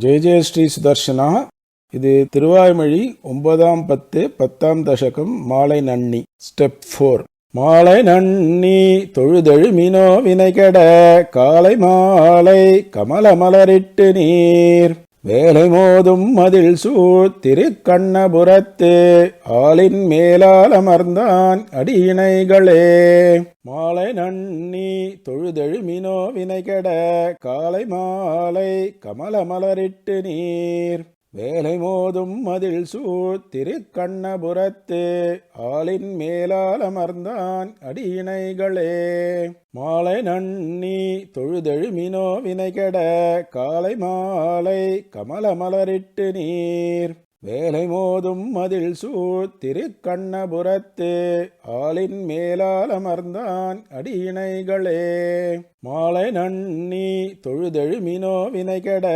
ஜெய ஜெய ஸ்ரீ சுதர்சனா. இது திருவாய்மொழி 9ஆம் பத்து 10ஆம் தசகம் மாலை நன்னி. ஸ்டெப் 4. மாலை நன்னி தொழுதெழுமினோ வினைகெட காலை மாலை கமல மலரிட்டு நீர் வேலை மோதும் மதில் சூழ் திருக்கண்ணபுரத்து ஆளின் மேலால் அமர்ந்தான் அடியினைகளே. மாலை நன்னி தொழுதெழுமினோ வினைகெட காலை மாலை கமல மலரிட்டு நீர் வேலை மோதும் மதில் சூழ் திருக்கண்ணபுரத்து ஆளின் மேலால் அமர்ந்தான் அடியினைகளே. மாலை நன்னி தொழுதெழுமினோ வினைகெட காலை மாலை கமல மலரிட்டு நீர் வேலை மோதும் மதில் சூழ் திருக்கண்ணபுரத்து ஆளின் மேலால் அமர்ந்தான் அடியினைகளே. மாலை நன்னி தொழுதெழுமினோ வினைகெட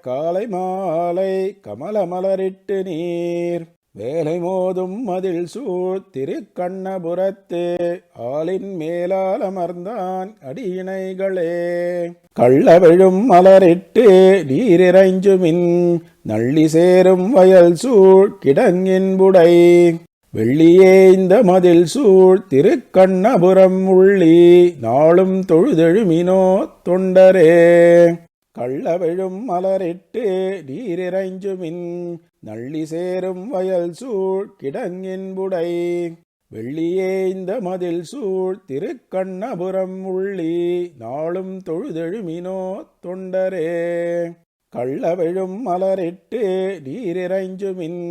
காலை மாலை கமல மலரிட்டு நீர் வேலை மோதும் மதில் சூழ் திருக்கண்ணபுரத்து ஆளின் மேலால் அமர்ந்தான் அடியினைகளே. கள்ளவெழும் மலரிட்டு நீரிறைஞ்சுமின் நள்ளி சேரும் வயல் சூழ் கிடங்கின்புடை வெள்ளியே இந்த மதில் சூழ் திருக்கண்ணபுரம் உள்ளி நாளும் தொழுதெழுமினோ தொண்டரே. கள்ளவெழும் மலரிட்டு நீரிறைஞ்சுமின் நள்ளி சேரும் வயல் சூழ் கிடங்கின்புடை வெள்ளியே இந்த மதில் சூழ் திருக்கண்ணபுரம் உள்ளி நாளும் தொழுதெழுமினோ தொண்டரே. கள்ளவெழும் மலரிட்டு நீரிறைஞ்சுமின்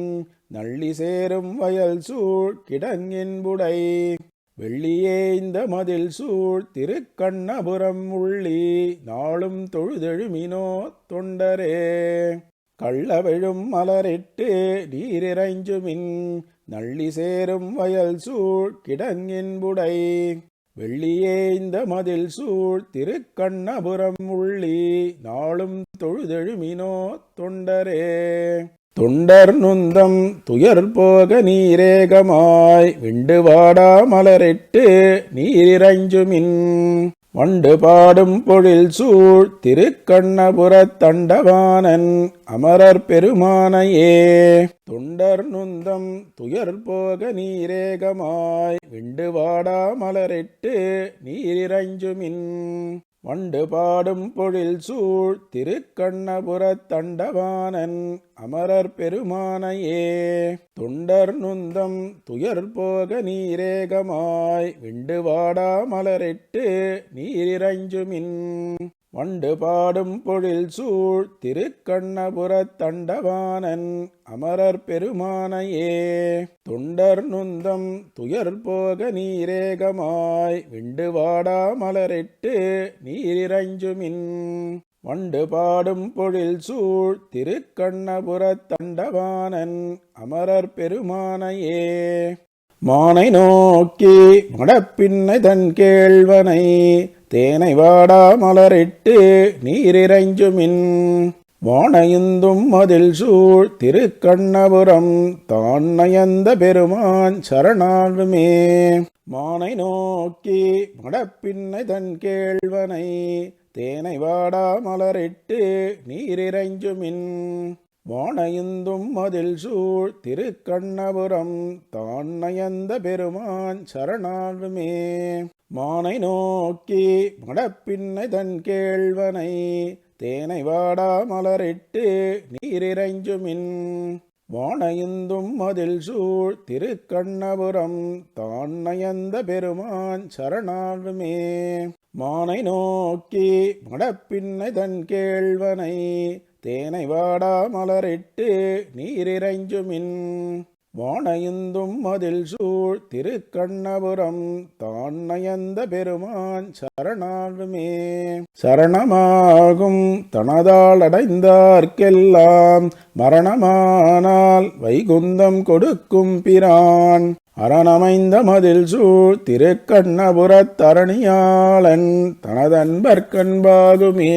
நள்ளி சேரும் வயல் சூழ் கிடங்கின்புடை வெள்ளியே இந்த மதில் சூழ் திருக்கண்ணபுரம் உள்ளி நாளும் தொழுதெழுமினோ தொண்டரே. கள்ளவெழும் மலரிட்டு நீரிறைஞ்சுமின் நள்ளி சேரும் வயல் சூழ் கிடங்கின்புடை வெள்ளியே இந்த மதில் சூழ் திருக்கண்ணபுரம் உள்ளி நாளும் தொழுதெழுமினோ தொண்டரே. தொண்டர் நுந்தம் துயர் போக நீரேகமாய் விண்டு வாடா மலரிட்டு நீரிறைஞ்சுமின் வண்டு பாடும் பொழில் சூழ் திருக்கண்ணபுரத் தண்டவானன் அமரர் பெருமானையே. தொண்டர் நுந்தம் துயர் போக நீரேகமாய் விண்டு வாடா மலரிட்டு நீரிறைஞ்சுமின் வண்டு பாடும் பொழில் சூழ் திருக்கண்ணபுரத் தண்டவானன் அமரர் பெருமானையே. தொண்டர் நுந்தம் துயர் போக நீரேகமாய் விண்டு வாடா மலரிட்டு நீரிறைஞ்சுமின் வண்டு பாடும் பொழில் சூழ் திருக்கண்ணபுரத் தண்டவானன் அமரர் பெருமானையே. தொண்டர் நுந்தம் துயர் போக நீரேகமாய் விண்டு வாடா மலரிட்டு நீரிறைஞ்சுமின் வண்டு பாடும் பொழில் சூழ் திருக்கண்ணபுரத் தண்டவானன் அமரர் பெருமானையே. மானை நோக்கி மடப்பின்னை தன் கேள்வனை தேனை வாடா மலரிட்டு நீரிறைஞ்சுமின் வானையுந்தும் மதில் சூழ் திருக்கண்ணபுரம் தான் நயந்த பெருமான் சரணாகுமே. மானை நோக்கி மடப்பின்னை தன் கேள்வனை தேனை வாடா மலரிட்டு நீரிறைஞ்சுமின் வானையுந்தும் மதில் சூழ் திருக்கண்ணபுரம் தான் நயந்த பெருமான் சரணாகுமே. மானை நோக்கி மடப்பின்னை தன் கேள்வனை தேனை வாடா மலரிட்டு நீரிறைஞ்சுமின் வானையுந்தும் மதில் சூழ் திருக்கண்ணபுரம் தான் நயந்த பெருமான் சரணாகுமே. மானை நோக்கி மடப்பின்னை தன் கேள்வனை தேனை வாடா மலரிட்டு நீரிறைஞ்சுமின் வானையுந்தும் மதில் சூழ் திருக்கண்ணபுரம் தான் நயந்த பெருமான் சரணாகுமே. சரணமாகும் தனதால் அடைந்தார்க்கெல்லாம் மரணமானால் வைகுந்தம் கொடுக்கும் பிரான் அரணமைந்த மதில் சூழ் திருக்கண்ணபுரத்தரணியாளன் தனதன்பர்க்கன்பாகுமே.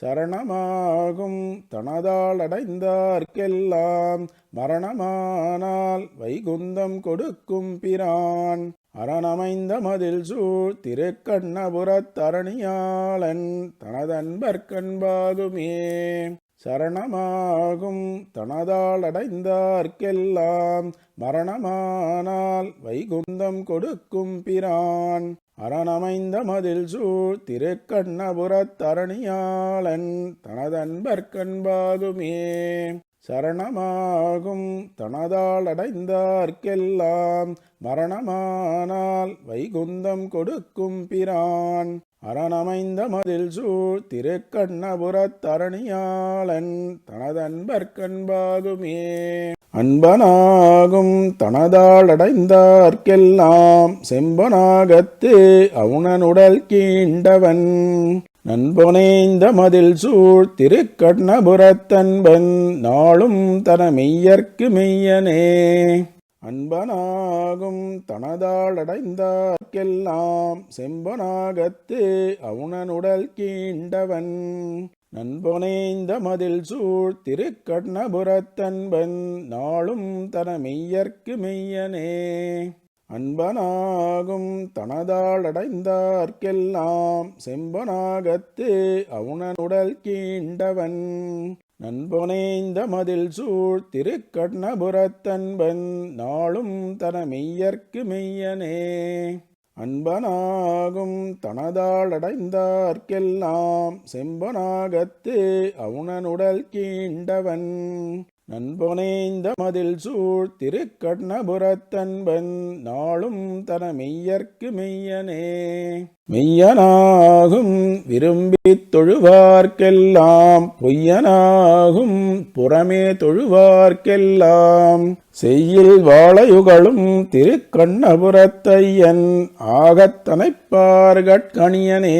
சரணமாகும் தனதால் அடைந்தார்க்கெல்லாம் மரணமானால் வைகுந்தம் கொடுக்கும் பிரான். அரணமைந்த மதில் சூழ் திருக்கண்ணபுரத்தரணியாளன் தனதன்பர்க்கன்பாகுமே. சரணமாகும் தனதால் அடைந்தார்க்கெல்லாம் மரணமானால் வைகுந்தம் கொடுக்கும் பிரான். அரணமைந்த மதில் சூழ் திருக்கண்ணபுரத்தரணியாளன் தனதன்பர்க்கன்பாகுமே. சரணமாகும் தனதால் அடைந்தார்க்கெல்லாம் மரணமானால் வைகுந்தம் கொடுக்கும் பிரான். அரணமைந்த மதில் சூழ் திருக்கண்ணபுரத்தரணியாளன் தனதன்பர்க்கன்பாகுமே. அன்பனாகும் தனதால் அடைந்தார்க்கெல்லாம் செம்பனாகத்து அவுணனுடல் கீண்டவன். நண்பொனேந்த மதில் சூழ் திருக்கண்ணபுரத்தன்பன் நாளும் தன மெய்யர்க்கு மெய்யனே. அன்பனாகும் தனதால் அடைந்தார்க்கெல்லாம் செம்பனாகத்து அவுணனுடல் கீண்டவன். நண்பொனேந்த மதில் சூழ் திருக்கண்ணபுரத்தன்பன் நாளும் தன மெய்யர்க்கு மெய்யனே. அன்பனாகும் தனதால் அடைந்தார்க்கெல்லாம் செம்பனாகத்து அவுணனுடல் கீண்டவன். நண்பொனேந்த மதில் சூழ் திருக்கண்ணபுரத்தன்பன் நாளும் தன மெய்யர்க்கு மெய்யனே. அன்பனாகும் தனதால் அடைந்தார்க்கெல்லாம் செம்பனாகத்து அவுணனுடல் கீண்டவன். நண்பொனேந்த மதில் சூழ் திருக்கண்ணபுரத்தன்பன் நாளும் தன மெய்யர்க்கு மெய்யனே. மெய்யனாகும் விரும்பித் தொழுவார்க்கெல்லாம் பொய்யனாகும் புறமே தொழுவார்க்கெல்லாம் செய்யில் வாழையுகளும் திருக்கண்ணபுரத்தையன் ஆகத்தனைப்பார்கட்கணியனே.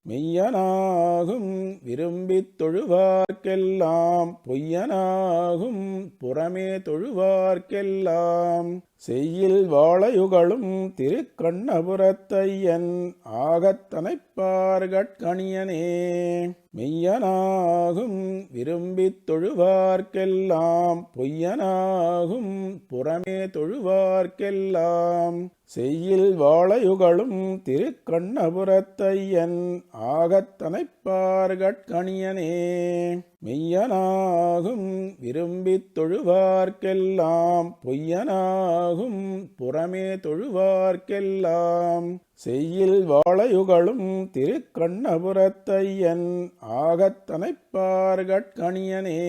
மெய்யனாகும் விரும்பித் தொழுவார்க்கெல்லாம் பொய்யனாகும் புறமே தொழுவார்க்கெல்லாம் செய்யில் வாழையுகளும் திருக்கண்ணபுரத்தையன் ஆகத்தனைப்பார்கட்கணியனே. மெய்யனாகும் விரும்பித் தொழுவார்க்கெல்லாம் பொய்யனாகும் புறமே தொழுவார்க்கெல்லாம் செய்யில் வாழையுகளும் திருக்கண்ணபுரத்தையன் ஆகத்தனைப்பார்கட்கணியனே. மெய்யனாகும் விரும்பித் தொழுவார்க்கெல்லாம் பொய்யனாகும் புறமே தொழுவார்க்கெல்லாம் செய்யில் வாழையுகளும் திருக்கண்ணபுரத்தையன் ஆகத்தனைப்பார்கட்கணியனே.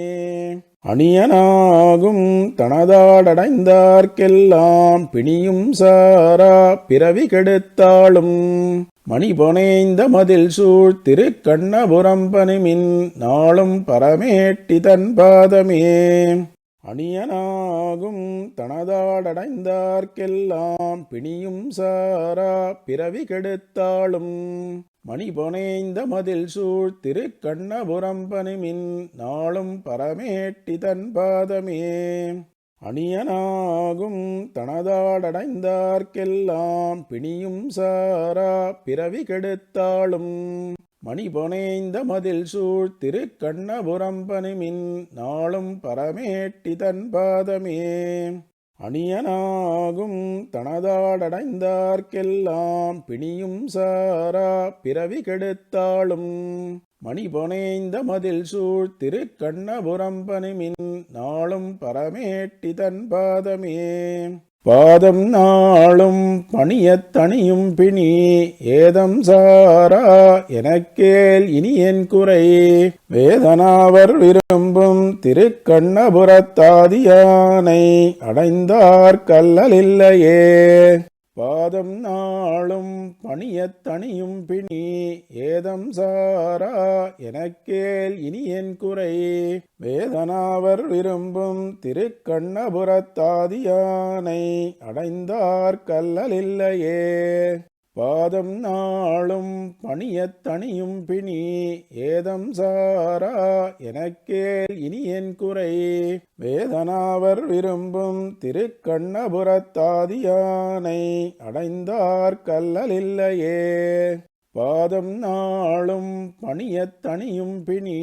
அணியனாகும் தனதால் அடைந்தார்க்கெல்லாம் பிணியும் சாரா பிறவி கெடுத்தாளும் மணிபொனேந்த மதில் சூழ் திருக்கண்ணபுரம் பனிமின் நாளும் பரமேட்டி தன் பாதமே. அணியனாகும் தனதால் அடைந்தார்க்கெல்லாம் பிணியும் சாரா பிறவி கெடுத்தாளும் மணிபொனேந்த மதில் சூழ் திருக்கண்ணபுரம் பனிமின் நாளும் பரமேட்டி தன் பாதமே. அணியனாகும் தனதால் அடைந்தார்க்கெல்லாம் பிணியும் சாரா பிறவி கெடுத்தாளும் மணிபொனேந்த மதில் சூழ் திருக்கண்ணபுரம் பனிமின் நாளும் பரமேட்டி தன் பாதமே. அணியனாகும் தனதால் அடைந்தார்க்கெல்லாம் பிணியும் சாரா பிறவி கெடுத்தாளும் மணிபொனேந்த மதில் சூழ் திருக்கண்ணபுரம் பனிமின் நாளும் பரமேட்டி தன் பாதமே. பாதம் நாளும் பணியத் தணியும் பிணி ஏதம் சாரா எனக்கேல் இனி என் குறை வேதனாவர் விரும்பும் திருக்கண்ணபுரத்தாதியானை அடைந்தார் கல்லலில்லையே. பாதம் நாளும் பணியத் தணியும் பிணி ஏதம் சாரா எனக்கேல் இனி என் குறை வேதனாவர் விரும்பும் திருக்கண்ணபுரத்தாதியானை அடைந்தார் கல்லலில்லையே. பாதம் நாளும் பணியத் தணியும் பிணி ஏதம் சாரா எனக்கேல் இனி என் குறை வேதனாவர் விரும்பும் திருக்கண்ணபுரத்தாதியானை அடைந்தார் கல்லலில்லையே பாதம் நாளும் பணியத் தணியும் பிணி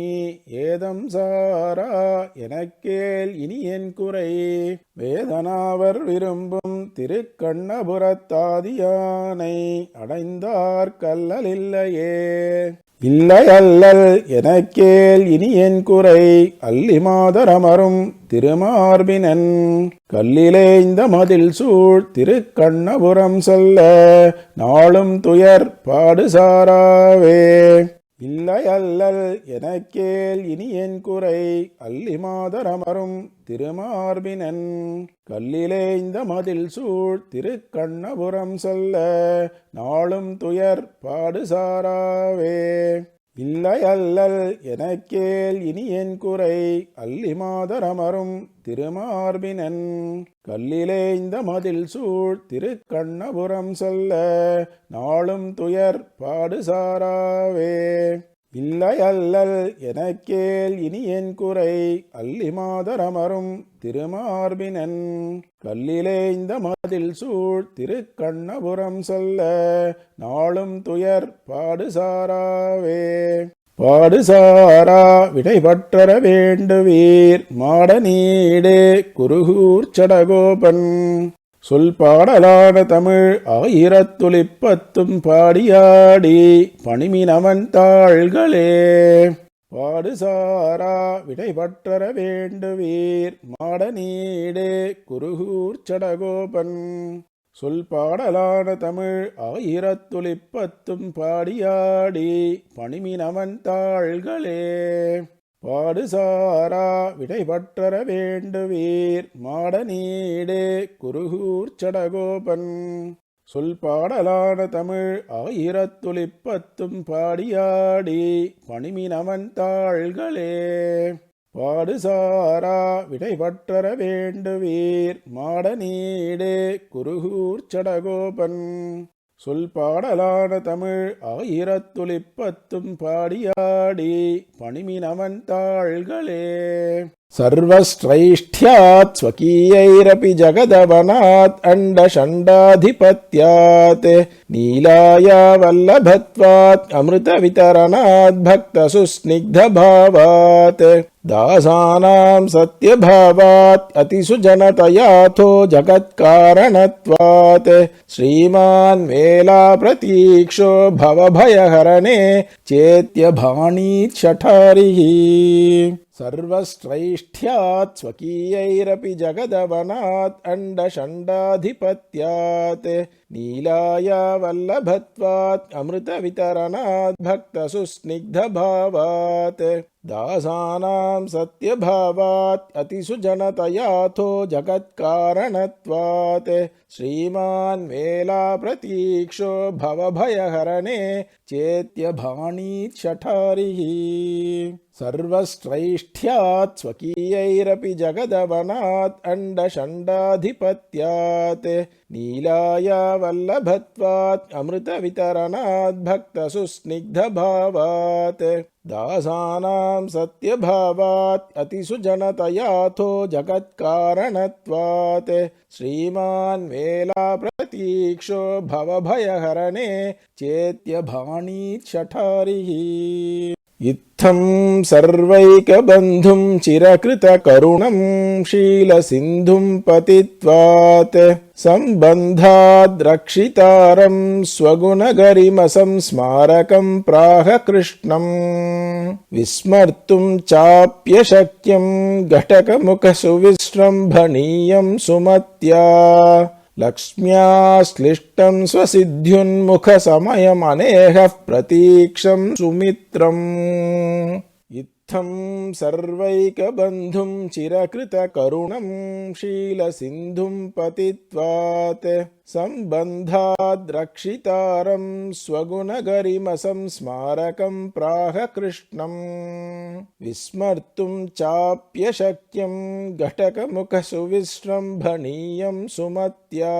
ஏதம் சாரா எனக்கேல் இனி என் குறை வேதனாவர் விரும்பும் திருக்கண்ணபுரத்தாதியானை அடைந்தார் கல்லலில்லையே இல்லை அல்லல் எனக்கேல் இனி என் குறை அல்லி மாதரமரும் திருமார்பினன் கல்லிலேய்ந்த மதில் சூழ் திருக்கண்ணபுரம் சொல்ல நாளும் துயர் பாடுசாராவே இல்லை அல்லல் எனக்கேல் இனி என் குறை அல்லி மாதரமரும் திருமார்பினன் கல்லிலேய்ந்த மதில் சூழ் திருக்கண்ணபுரம் சொல்ல நாளும் துயர் பாடுசாராவே இல்லை அல்லல் எனக்கேல் இனி என் குறை அல்லி மாதரமரும் திருமார்பினன் கல்லிலேய்ந்த மதில் சூழ் திருக்கண்ணபுரம் சொல்ல நாளும் துயர் பாடுசாராவே இல்லை அல்லல் எனக்கேல் இனி என் குறை அல்லி மாதரமரும் திருமார்பினன் கல்லிலேய்ந்த மதில் சூழ் திருக்கண்ணபுரம் சொல்ல நாளும் துயர் பாடுசாராவே பாடுசாரா விடைபற்றர வேண்டுவீர் மாட நீடே குருகூர் சடகோபன் சொல் பாடலான தமிழ் 1010 பாடியாடி பணிமினவன் தாள்களே பாடுசாரா விடைபற்றர வேண்டுவீர் மாட நீடே குருகூர் சடகோபன் சொல் பாடலான தமிழ் 1010 பாடியாடி பணிமினவன் தாள்களே பாடுசாரா விடைபற்றர வேண்டுவீர் மாட நீடே குருகூர் சடகோபன் சொல் பாடலான தமிழ் 1010 பாடியாடி பணிமினவன் தாள்களே பாடுசாரா விடைபற்றர வேண்டுவீர் மாட நீடே குருகூர் சடகோபன் சொல் பாடலான தமிழ் 1010 பாடியாடி பணிமினவன் தாள்களே சர்வஸ்ரைஷ்ட்யாத் ஸ்வகீயைரபி ஜகதவனாத் அண்டஷண்டாதிபத்யாத் நீலாயா வல்லபத்வாத் அமிர்த விதரணாத் பக்த சுஸ்னிக்தபாவாத் தாசானாம் சத்யபாவாத் அதிசுஜனதயாதோ ஜகத்காரணத்வாத் ஸ்ரீமான் வேலா பிரதீக்ஷோ பவபயஹரணே சேத்யபாணீத் ஷடாரிஹி सर्वश्रैष्ठ्यात् स्वकीयैरपि जगदवनात् अण्डषण्डाधिपत्यात् नीलाया वल्लभत्वात् अमृतवितरणात् भक्तसुस्निग्धभावात् दासानां सत्यभावात् अतिसुजनतयाथो जगत्कारणत्वात् श्रीमान् वेला प्रतीक्षो भवभयहरणे चेत्यभाणीत् शठारिः सर्वश्रैष्ठ्यात् स्वकीयैरपि जगदवनात् अण्डषण्डाधिपत्यात् नीलाया वल्लभत्वात् अमृतवितरणात् भक्तसुस्निग्धभावात् दासानां सत्यभावात् अतिसुजनतयाथो जगत्कारणत्वात् श्रीमान् वेला प्रतीक्षो भवभयहरणे चेत्यभाणीत् शठारिः इत्थं सर्वैकबन्धुं चिरकृतकरुणं शीलसिन्धुं पतित्वात् सम्बन्धाद्रक्षितारं स्वगुणगरिमसं स्मारकं प्राह कृष्णम् विस्मर्तुं चाप्यशक्यं घटकमुखसुविस्रम्भणीयं सुमत्या लक्ष्म्याश्लिष्टं स्वसिद्ध्युन्मुखसमयमनेहः प्रतीक्षं सुमित्रम् इत्थं सर्वैकबन्धुं चिरकृतकरुणं शीलसिन्धुं पतित्वात् सम्बन्धाद्रक्षितारं स्वगुणगरिमसं स्मारकं प्राह कृष्णम् विस्मर्तुं चाप्यशक्यं घटकमुखसुविस्रम्भणीयं सुमत्या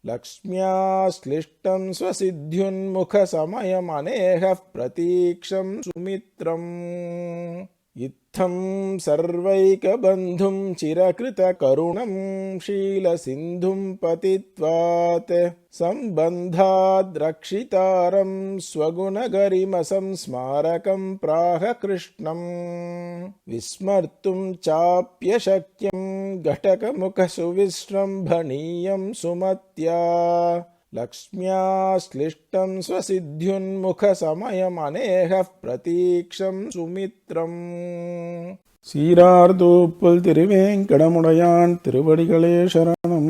लक्ष्म्याश्लिष्टं स्वसिद्ध्युन्मुखसमयमनेहः प्रतीक्षं सुमित्रम् इत्थं सर्वैकबन्धुं चिरकृतकरुणं शीलसिन्धुं पतित्वात् सम्बन्धाद्रक्षितारं स्वगुणगरिमसंस्मारकं प्राह कृष्णम् विस्मर्तुं चाप्यशक्यं घटकमुखसुविस्रम्भणीयं सुमत्या लक्ष्म्याश्लिष्टं स्वसिद्ध्युन्मुखसमयमनेहः प्रतीक्षं सुमित्रम्. சீரார் தூப்புல் திருவேங்கடமுடையான் திருவடிகளே சரணம்.